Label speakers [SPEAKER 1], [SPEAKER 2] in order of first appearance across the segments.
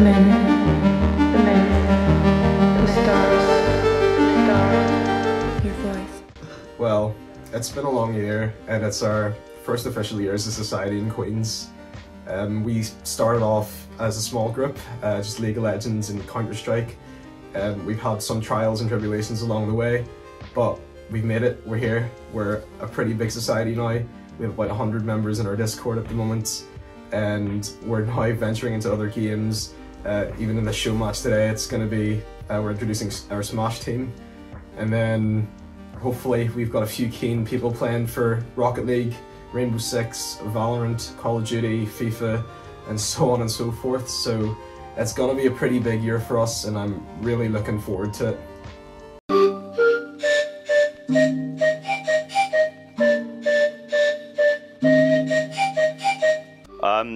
[SPEAKER 1] men, the stars, your voice.
[SPEAKER 2] Well, it's been a long year, and it's our first official year as a society in Queen's. We started off as a small group, just League of Legends and Counter-Strike. We've had some trials and tribulations along the way, but we've made it, we're here. We're a pretty big society now. We have about 100 members in our Discord at the moment, and we're now venturing into other games. Even in the show match today, it's going to be, we're introducing our Smash team, and then hopefully we've got a few keen people playing for Rocket League, Rainbow Six, Valorant, Call of Duty, FIFA, and so on and so forth. So it's going to be a pretty big year for us, and I'm really looking forward to it.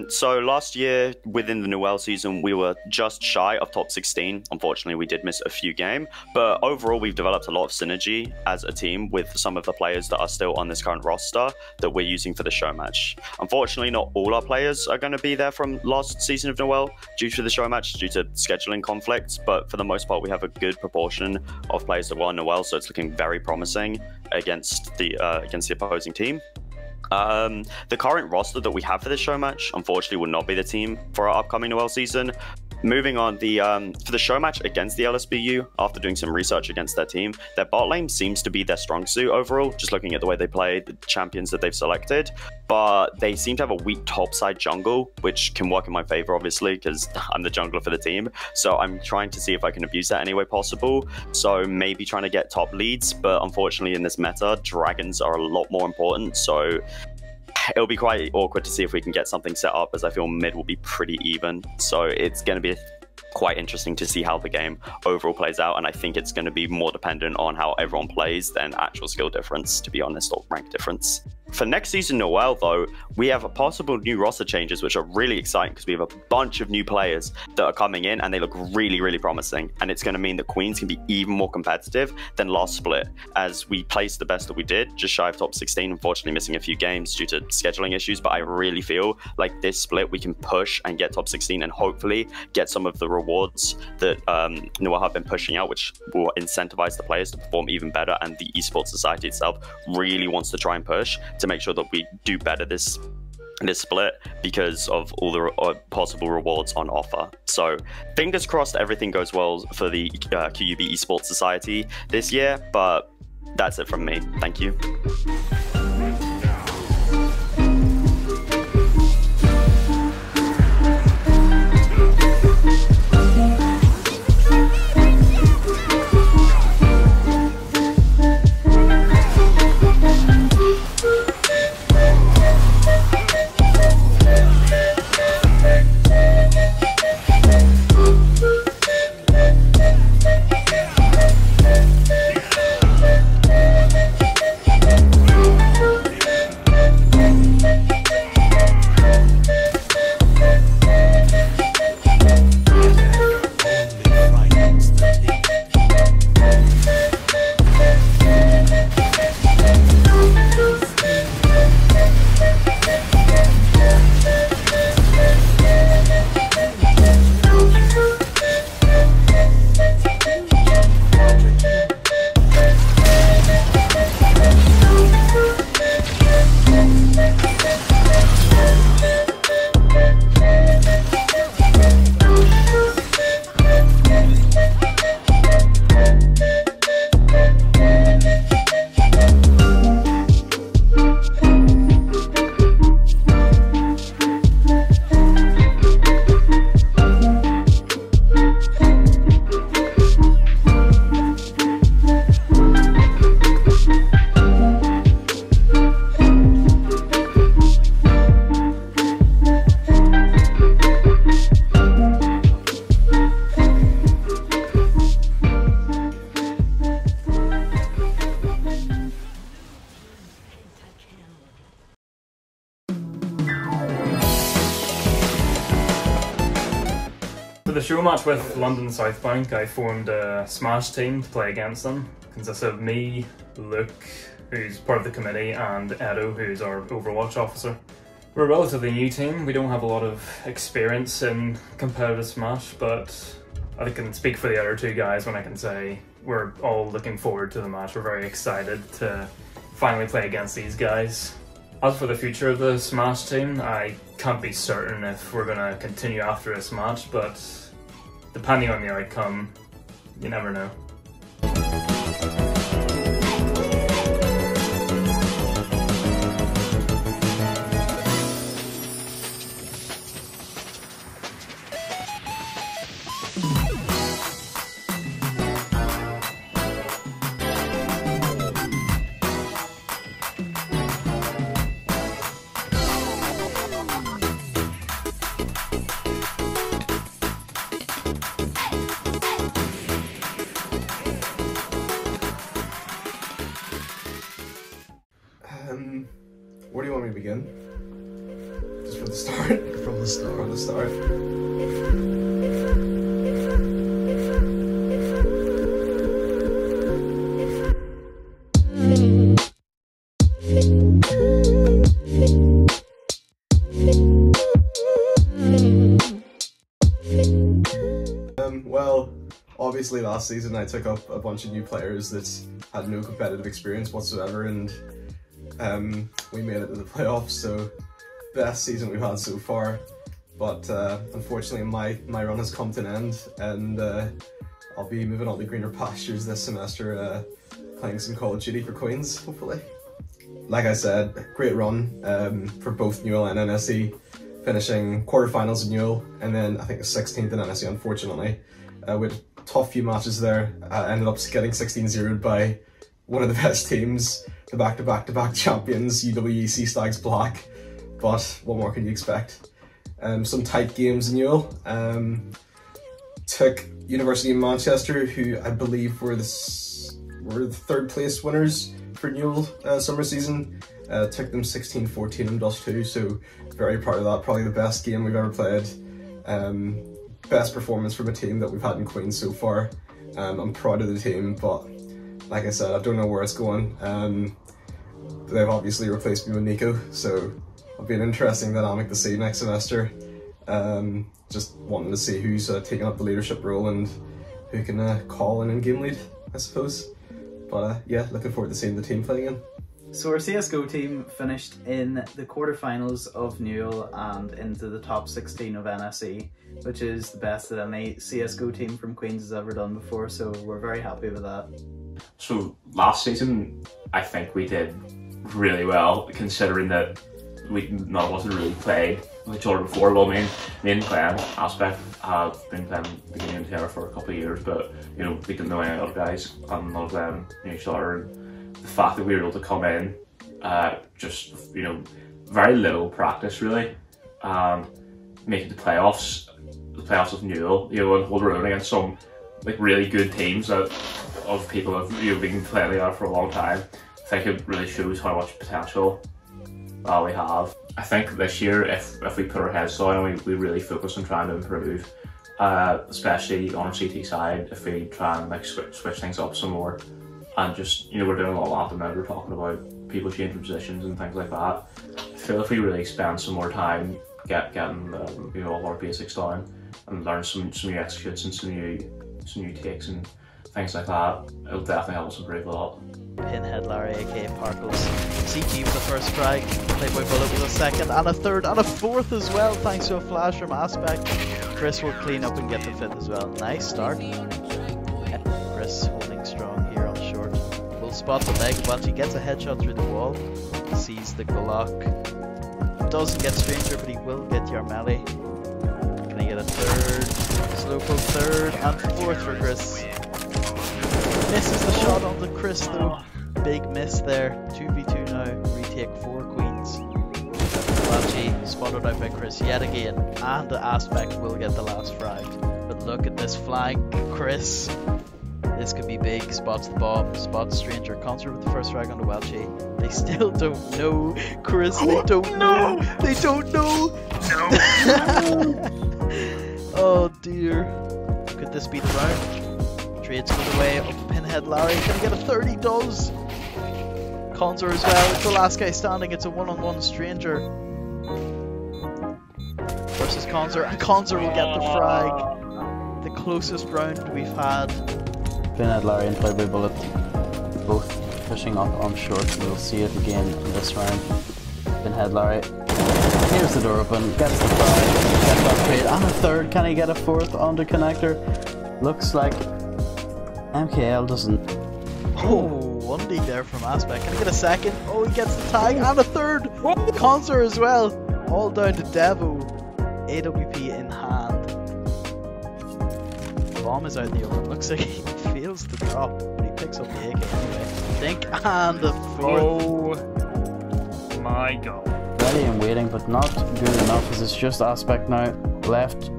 [SPEAKER 3] So last year, within the Noel season, we were just shy of top 16. Unfortunately, we did miss a few games, but overall, we've developed a lot of synergy as a team with some of the players that are still on this current roster that we're using for the show match. Unfortunately, not all our players are going to be there from last season of Noel due to the show match, due to scheduling conflicts, but for the most part, we have a good proportion of players that were on Noel, so it's looking very promising against the opposing team. The current roster that we have for this show match, unfortunately, will not be the team for our upcoming Noel season. Moving on, for the show match against the LSBU, after doing some research against their team, their bot lane seems to be their strong suit overall, just looking at the way they play, the champions that they've selected. But they seem to have a weak topside jungle, which can work in my favor, obviously, because I'm the jungler for the team. So I'm trying to see if I can abuse that any way possible. So maybe trying to get top leads, but unfortunately in this meta, dragons are a lot more important. So it'll be quite awkward to see if we can get something set up, as I feel mid will be pretty even. So it's going to be quite interesting to see how the game overall plays out, and I think it's going to be more dependent on how everyone plays than actual skill difference, to be honest, or rank difference. For next season Noel, though, we have possible new roster changes, which are really exciting because we have a bunch of new players that are coming in, and they look really, really promising. And it's going to mean that Queens can be even more competitive than last split, as we placed the best that we did, just shy of top 16, unfortunately missing a few games due to scheduling issues. But I really feel like this split we can push and get top 16 and hopefully get some of the rewards that Noel have been pushing out, which will incentivize the players to perform even better. And the esports society itself really wants to try and push to make sure that we do better this split because of all the possible rewards on offer. So fingers crossed everything goes well for the QUB Esports Society this year, but that's it from me. Thank you.
[SPEAKER 4] For the show match with London Southbank, I formed a Smash team to play against them. It consists of me, Luke, who's part of the committee, and Edo, who's our Overwatch officer. We're a relatively new team. We don't have a lot of experience in competitive Smash, but I can speak for the other two guys when I can say we're all looking forward to the match. We're very excited to finally play against these guys. As for the future of the Smash team, I can't be certain if we're going to continue after this match, but depending on the outcome, you never know.
[SPEAKER 2] Where do you want me to begin? Just from the start? From the start. From the start. Well, obviously last season I took up a bunch of new players that had no competitive experience whatsoever, and we made it to the playoffs, so best season we've had so far. But unfortunately my run has come to an end, and I'll be moving on to greener pastures this semester, playing some Call of Duty for Queens, hopefully. Like I said, great run for both Newell and NSE, finishing quarterfinals in Newell, and then I think 16th in NSE, unfortunately. With a tough few matches there, ended up getting 16-0'd by one of the best teams, the back-to-back-to-back champions, UWEC Stags Black. But what more can you expect? Some tight games in Newell. Took University of Manchester, who I believe were the third place winners for Newell summer season. Took them 16-14 in Dust 2, so very proud of that. Probably the best game we've ever played. Best performance from a team that we've had in Queens so far. I'm proud of the team, but like I said, I don't know where it's going. They've obviously replaced me with Nico, so it'll be an interesting dynamic to see next semester. Just wanting to see who's taking up the leadership role and who can call an in-game lead, I suppose. But yeah, looking forward to seeing the team play again.
[SPEAKER 1] So our CSGO team finished in the quarterfinals of Newell and into the top 16 of NSE, which is the best that any CSGO team from Queens has ever done before, so we're very happy with that.
[SPEAKER 5] So last season, I think we did really well, considering that none of us had really played with each other before. Well, me and Glenn Aspect have been playing the game together for a couple of years, but you know, we didn't know any other guys, and none of them knew each other. And the fact that we were able to come in, just, you know, very little practice really, and make it to the playoffs of Newell, you know, and hold our own against some like really good teams that of people that, you know, been playing together for a long time. I think it really shows how much potential we have. I think this year, if we put our heads down and we really focus on trying to improve, especially on our CT side, if we try and like switch things up some more, and just, you know, we're doing a lot at the minute, we're talking about people changing positions and things like that. I feel if we really spend some more time getting you know, all our basics down and learn some new executes and some new takes and things like that, it'll definitely help us improve a lot.
[SPEAKER 6] Pinhead Larry aka Parkles, CG with the first strike, Playboi Bullet with a second and a third and a fourth as well, thanks to a flash from Aspect. Chris will clean up and get the fifth as well. Nice start. Chris holding strong here on short. Will spot the leg, but he gets a headshot through the wall. Sees the Glock. Doesn't get Stranger, but he will get Yarmeli. Can he get a third? Slowpoke third and fourth for Chris. Misses the shot on the Chris though. Big miss there. 2v2 now. Retake for Queens. Bachi spotted out by Chris yet again. And the Aspect will get the last frag. But look at this flank. Chris. This could be big. Spots the bomb. Spots Stranger. Concert with the first frag on the Welchie. They still don't know. Chris, they don't know. They don't know. No. Oh dear. Could this be the round? Trades for the way of Pinhead Larry. Can he get a 30? Does. Contour as well. It's the last guy standing. It's a one-on-one Stranger. versus Conzer, and Conzer will get the frag. The closest round we've had.
[SPEAKER 1] Pinhead Larry and Playboi Bullet both pushing up on short. We'll see it again in this round. Pinhead Larry. Here's the door open, gets the frag, gets that trade, and a third. Can he get a fourth on the connector? Looks like MKL doesn't.
[SPEAKER 6] Oh, 1D there from Aspect. Can he get a second? Oh, he gets the tag and a third. Conzer as well. All down to Devo. AWP in hand. Bomb is out in the open. Looks like he fails the drop, but he picks up the AK anyway. I think, and the fourth.
[SPEAKER 4] Oh my god.
[SPEAKER 1] Ready and waiting, but not good enough as it's just Aspect now left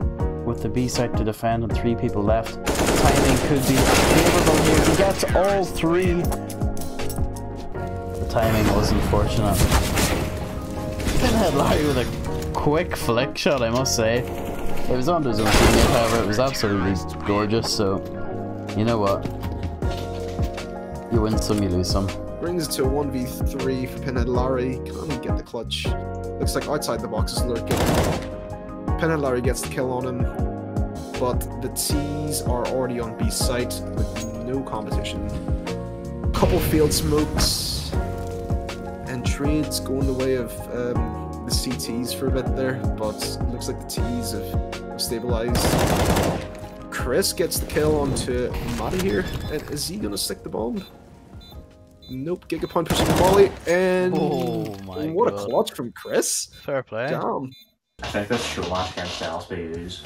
[SPEAKER 1] with the B site to defend and 3 people left. Timing could be favourable here. He gets all 3. The timing was unfortunate. Pinhead Larry with a quick flick shot, I must say. It was onto his own teammate, however, it was absolutely gorgeous, so you know what? You win some, you lose some.
[SPEAKER 2] Brings it to a 1v3 for Pinhead Larry. Can he get the clutch? Looks like outside the box is lurking. Pinhead Larry gets the kill on him, but the T's are already on B site with no competition. Couple field smokes and trades going the way of the CTs for a bit there, but looks like the T's have stabilized. Chris gets the kill onto Matty here, and is he going to stick the bomb? Nope, Gigapoint pushing the volley, and what a clutch from Chris.
[SPEAKER 6] Fair play.
[SPEAKER 2] Damn.
[SPEAKER 5] I think this showmatch against the LSBU is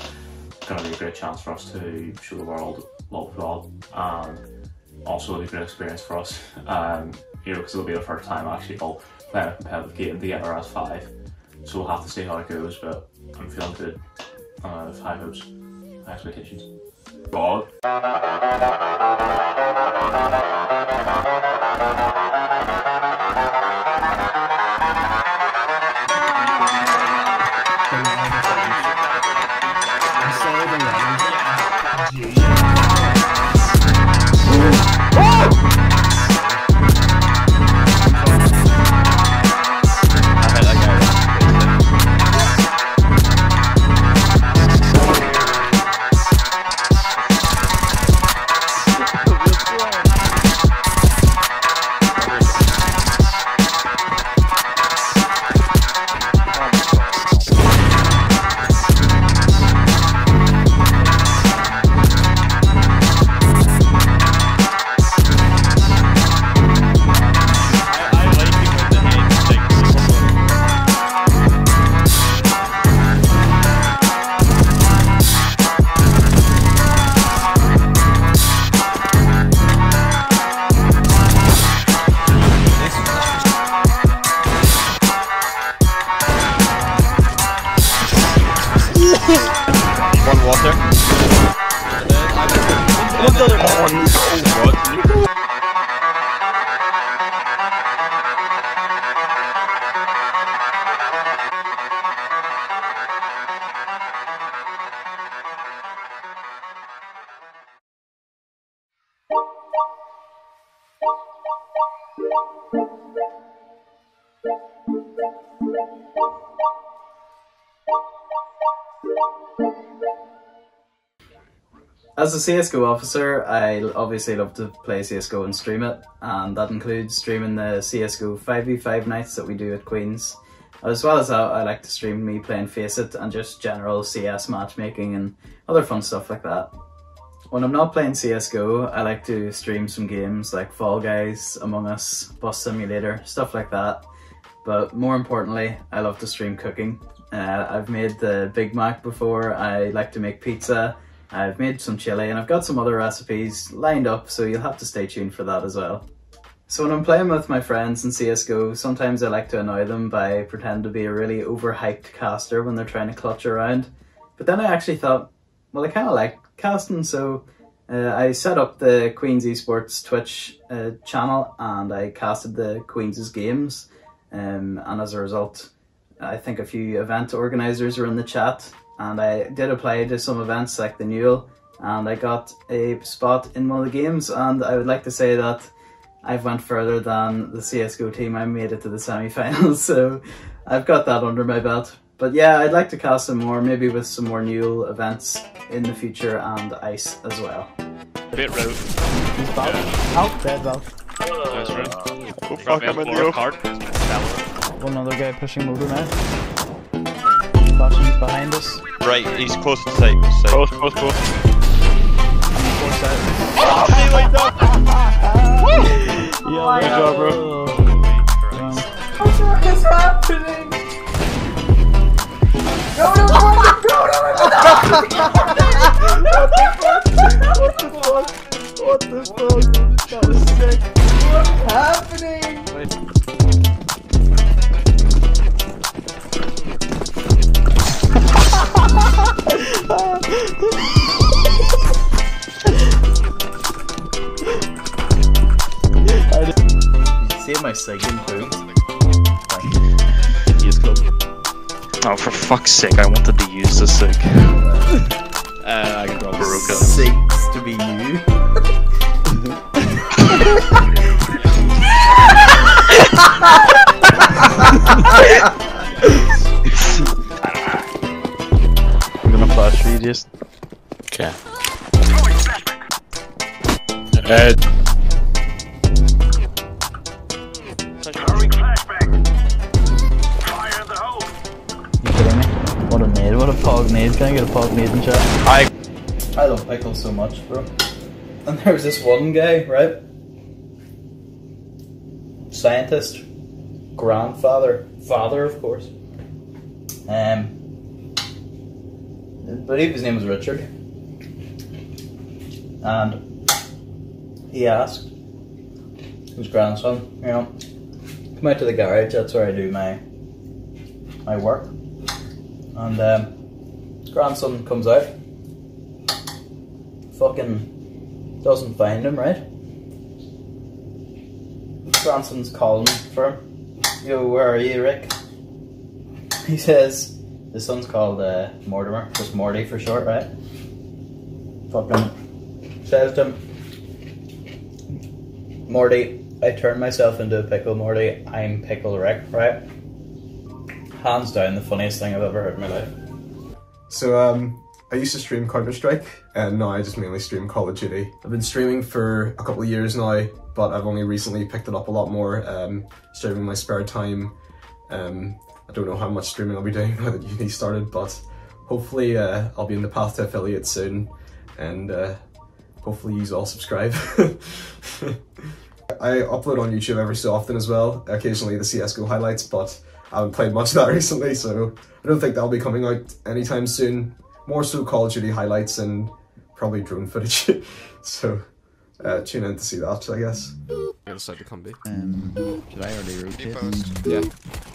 [SPEAKER 5] going to be a great chance for us to show the world what we've got, and also a great experience for us. You know, because it'll be the first time actually all playing a competitive game together as 5. So we'll have to see how it goes, but I'm feeling good. With high hopes, high expectations. God.
[SPEAKER 1] As a CSGO officer, I obviously love to play CSGO and stream it, and that includes streaming the CSGO 5v5 nights that we do at Queen's. As well as that, I like to stream me playing Faceit and just general CS matchmaking and other fun stuff like that. When I'm not playing CSGO, I like to stream some games like Fall Guys, Among Us, Bus Simulator, stuff like that. But more importantly, I love to stream cooking. I've made the Big Mac before, I like to make pizza, I've made some chili, and I've got some other recipes lined up, so you'll have to stay tuned for that as well. So when I'm playing with my friends in CSGO, sometimes I like to annoy them by pretending to be a really overhyped caster when they're trying to clutch around. But then I actually thought, well, I kind of like casting, so I set up the Queen's Esports Twitch channel, and I casted the Queen's games, and as a result, I think a few event organisers were in the chat, and I did apply to some events like the Newell, and I got a spot in one of the games, and I would like to say that I've went further than the CSGO team. I made it to the semi-finals, so I've got that under my belt. But yeah, I'd like to cast some more, maybe with some more Newell events in the future and ice as well.
[SPEAKER 7] Bit road.
[SPEAKER 6] He's Val. Out, dead Val.
[SPEAKER 7] Nice road.
[SPEAKER 8] Oh fuck, I'm in the
[SPEAKER 7] card.
[SPEAKER 6] One other guy pushing motor now. Flashing behind us.
[SPEAKER 8] Right, he's close to sight.
[SPEAKER 7] Close.
[SPEAKER 6] Force out.
[SPEAKER 7] Yo, good job, bro.
[SPEAKER 1] What the fuck is happening? No! What the fuck? That was sick. What's happening? See my second too.
[SPEAKER 7] Oh, for fuck's sake, I wanted to use the sig. I can draw Baruka.
[SPEAKER 1] Six to be you.
[SPEAKER 6] I'm gonna flash you just.
[SPEAKER 7] Okay.
[SPEAKER 6] You kidding me? What a nade, what a pog nade. Can I get a pog nade in chat?
[SPEAKER 1] I love pickles so much, bro. And there's this one guy, right? Scientist, grandfather, father, of course. I believe his name was Richard. And he asked his grandson, you know, come out to the garage, that's where I do my work. And his grandson comes out, fucking doesn't find him, right? His grandson's calling for him. Yo, where are you, Rick? He says, his son's called Mortimer, just Morty for short, right? Fucking says to him, Morty, I turned myself into a pickle, Morty. I'm Pickle Rick, right? Hands down the funniest thing I've ever heard in my life.
[SPEAKER 2] So I used to stream Counter-Strike, and now I just mainly stream Call of Duty. I've been streaming for a couple of years now, but I've only recently picked it up a lot more, streaming in my spare time. I don't know how much streaming I'll be doing now that uni started, but hopefully I'll be in the path to affiliate soon, and hopefully you all subscribe. I upload on YouTube every so often as well, occasionally the CSGO highlights, but I haven't played much of that recently, so I don't think that'll be coming out anytime soon. More so Call of Duty highlights and probably drone footage. So tune in to see that, I guess. I'm gonna start the combi.
[SPEAKER 6] Should I already rotate?
[SPEAKER 2] Yeah,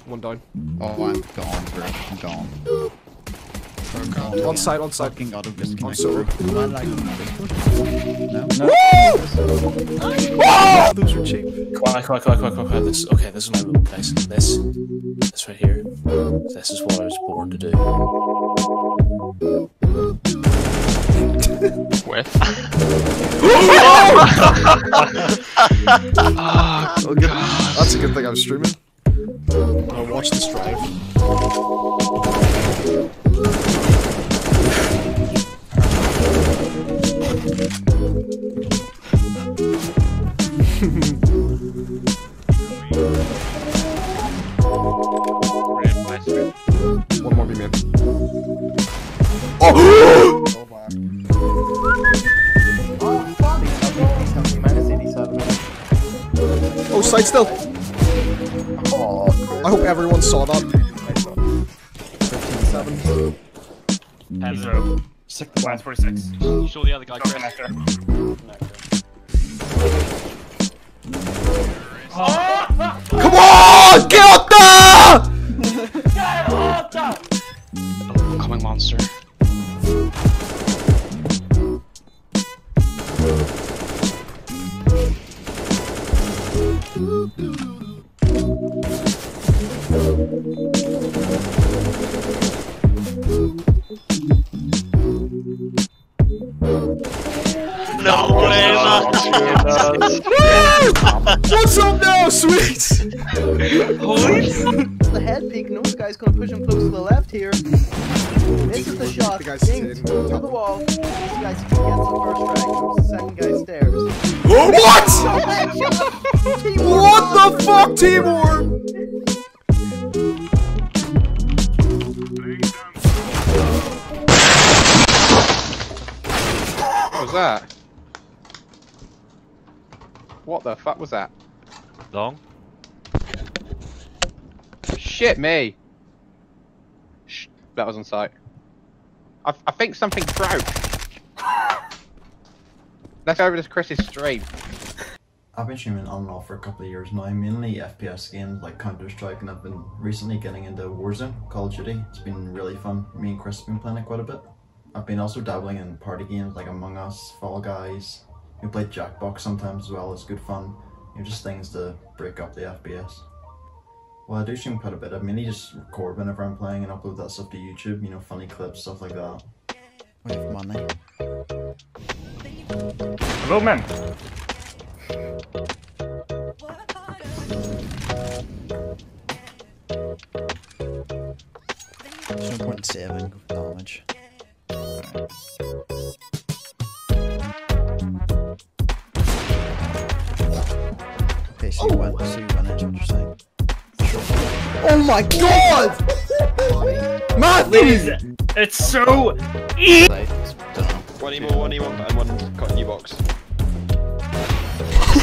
[SPEAKER 2] one down.
[SPEAKER 6] Oh, I'm gone, bro. I'm gone.
[SPEAKER 2] On side.
[SPEAKER 6] Fucking got him just
[SPEAKER 2] On solo.
[SPEAKER 6] No.
[SPEAKER 2] Those were cheap.
[SPEAKER 5] Come on. This is my move, guys. This right here. This is what I was born to do.
[SPEAKER 7] With?
[SPEAKER 8] Oh god.
[SPEAKER 2] That's a good thing I'm streaming. I'll watch this drive. One more B-man. Oh! Oh, side still. I hope everyone saw that. 15-7.
[SPEAKER 7] 10-0. Last 46. Show the other guy.
[SPEAKER 2] Come on! Get up there!
[SPEAKER 7] Coming monster.
[SPEAKER 8] No way,
[SPEAKER 2] What's up now, sweet?
[SPEAKER 8] Holy
[SPEAKER 6] the head peek. No, this guy's gonna push him close to the left here. Misses the shot. Dinked through the wall. This guy gets the first frag. Goes the second guy's stairs.
[SPEAKER 2] What? What the fuck, Timor?
[SPEAKER 9] What was that? What the fuck was that?
[SPEAKER 8] Long.
[SPEAKER 9] Shit me! Shh, that was on site. I think something broke. Let's go over to Chris's stream.
[SPEAKER 10] I've been streaming on and off for a couple of years now, mainly FPS games like Counter-Strike, and I've been recently getting into Warzone, Call of Duty. It's been really fun. Me and Chris have been playing it quite a bit. I've been also dabbling in party games like Among Us, Fall Guys. We play Jackbox sometimes as well. It's good fun. Just things to break up the FPS. Well, I do stream quite a bit. I mainly just record whenever I'm playing and upload that stuff to YouTube, you know, funny clips, stuff like that.
[SPEAKER 6] We have money.
[SPEAKER 4] Hello, man.
[SPEAKER 6] There's no point in saving damage. Okay, so you went into what you're saying.
[SPEAKER 2] Oh my god! Matthew!
[SPEAKER 4] It's so easy!
[SPEAKER 8] One emo, and one cotton box.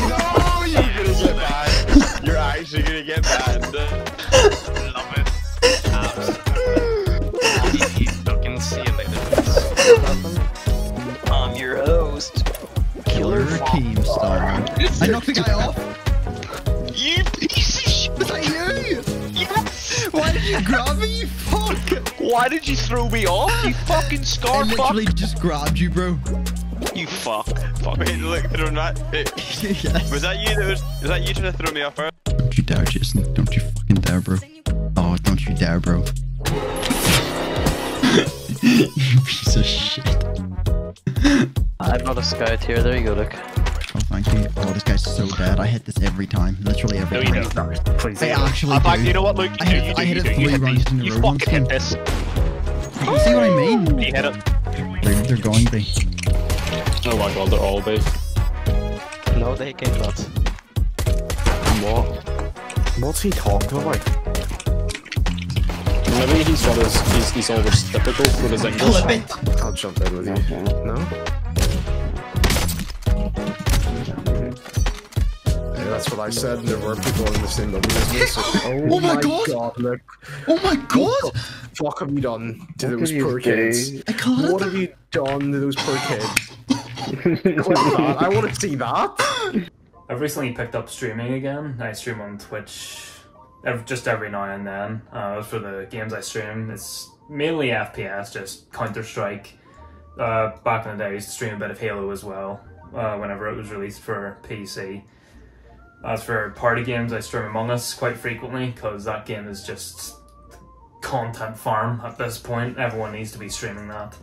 [SPEAKER 8] No, you're gonna get banned. You're actually gonna get banned. Love it. Absolutely. Fucking see you later. I'm your host.
[SPEAKER 6] Killer Keemstar. I knocked the guy off!
[SPEAKER 8] You piece of shit!
[SPEAKER 6] Was that you?
[SPEAKER 8] Yes!
[SPEAKER 6] Why did you grab me, you fuck?
[SPEAKER 8] Why did you throw me off, you fucking scar
[SPEAKER 6] I
[SPEAKER 8] fuck?
[SPEAKER 6] literally just grabbed you, bro.
[SPEAKER 8] You fuck. Fuck me, look, throw that.
[SPEAKER 6] Yes.
[SPEAKER 8] Was that you trying to throw me off first?
[SPEAKER 6] Don't you dare, Jason. Don't you fucking dare, bro. Oh, don't you dare, bro. You piece of shit.
[SPEAKER 11] I'm not a scout here, there you go, look.
[SPEAKER 6] Oh, thank you. Oh, this guy's so dead. I hit this every time. Literally every time.
[SPEAKER 4] No, you don't. Please.
[SPEAKER 6] I actually do.
[SPEAKER 8] You know what, Luke?
[SPEAKER 6] I hit it 3 rounds in a row.
[SPEAKER 8] You fucking hit this.
[SPEAKER 6] You see what I mean?
[SPEAKER 8] You hit it.
[SPEAKER 6] They're going to.
[SPEAKER 7] Oh my god, they're all B.
[SPEAKER 11] No, they cannot.
[SPEAKER 2] What? What's he talking about?
[SPEAKER 7] Maybe he's got he's always typical with his English.
[SPEAKER 2] I'll jump in with you. No? Yeah, that's what I said. There were people in the same building as me. So, oh my god! Look.
[SPEAKER 6] Oh my god!
[SPEAKER 2] What the fuck have you done to those poor kids? What have you done to those poor kids? I want to see that.
[SPEAKER 4] I've recently picked up streaming again. I stream on Twitch just every now and then. For the games I stream, it's mainly FPS, just Counter-Strike. Back in the day, I used to stream a bit of Halo as well, whenever it was released for PC. As for party games, I stream Among Us quite frequently, because that game is just content farm at this point. Everyone needs to be streaming that.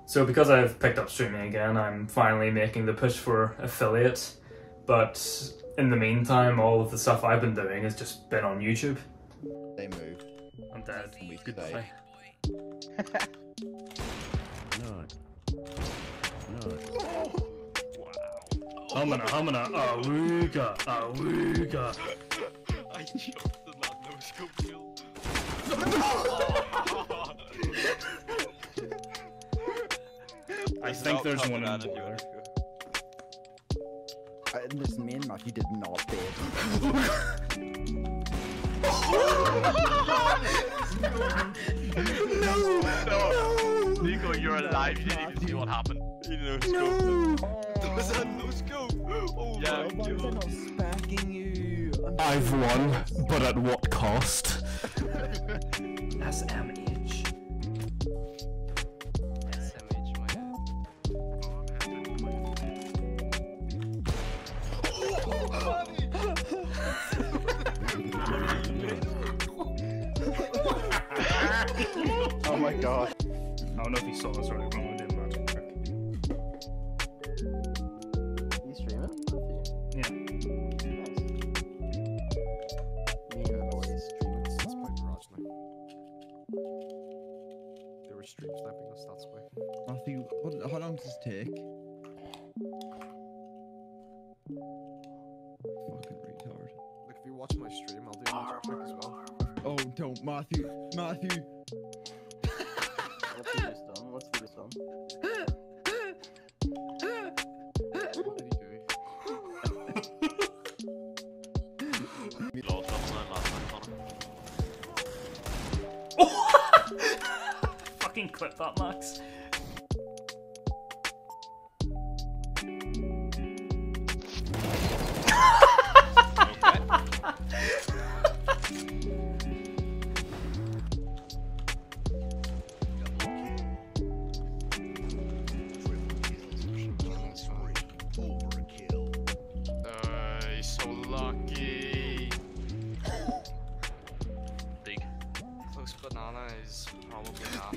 [SPEAKER 4] So because I've picked up streaming again, I'm finally making the push for affiliate. But in the meantime, all of the stuff I've been doing has just been on YouTube.
[SPEAKER 6] They moved.
[SPEAKER 4] I'm dead. Goodbye. Hamana, awooga, awooga.
[SPEAKER 8] I jumped the lad no scope kill.
[SPEAKER 4] I think there's one in the water.
[SPEAKER 6] Listen, me and Matthew did not bid.
[SPEAKER 8] No! Nico, you're alive. You didn't even see what happened. You didn't know scope. Was that no scope? Oh yeah, my god. I'm not
[SPEAKER 6] smacking you.
[SPEAKER 2] I've won, but at what cost?
[SPEAKER 4] SMH.
[SPEAKER 9] Oh my god.
[SPEAKER 4] I don't know if you saw this or not, but we did magic trick.
[SPEAKER 6] You stream it?
[SPEAKER 4] Yeah.
[SPEAKER 6] Nice. Me and Roy stream it since my
[SPEAKER 2] No stats boy.
[SPEAKER 12] Matthew, how long does this take? Fucking retard.
[SPEAKER 2] Look, if you watch my stream, I'll do a magic trick as well.
[SPEAKER 12] Oh, don't, Matthew. Matthew.
[SPEAKER 11] What's he just done? What's he just done?
[SPEAKER 2] What did he do?
[SPEAKER 4] Fucking clip that, Max.
[SPEAKER 8] He's so lucky. Big. Close banana is probably half.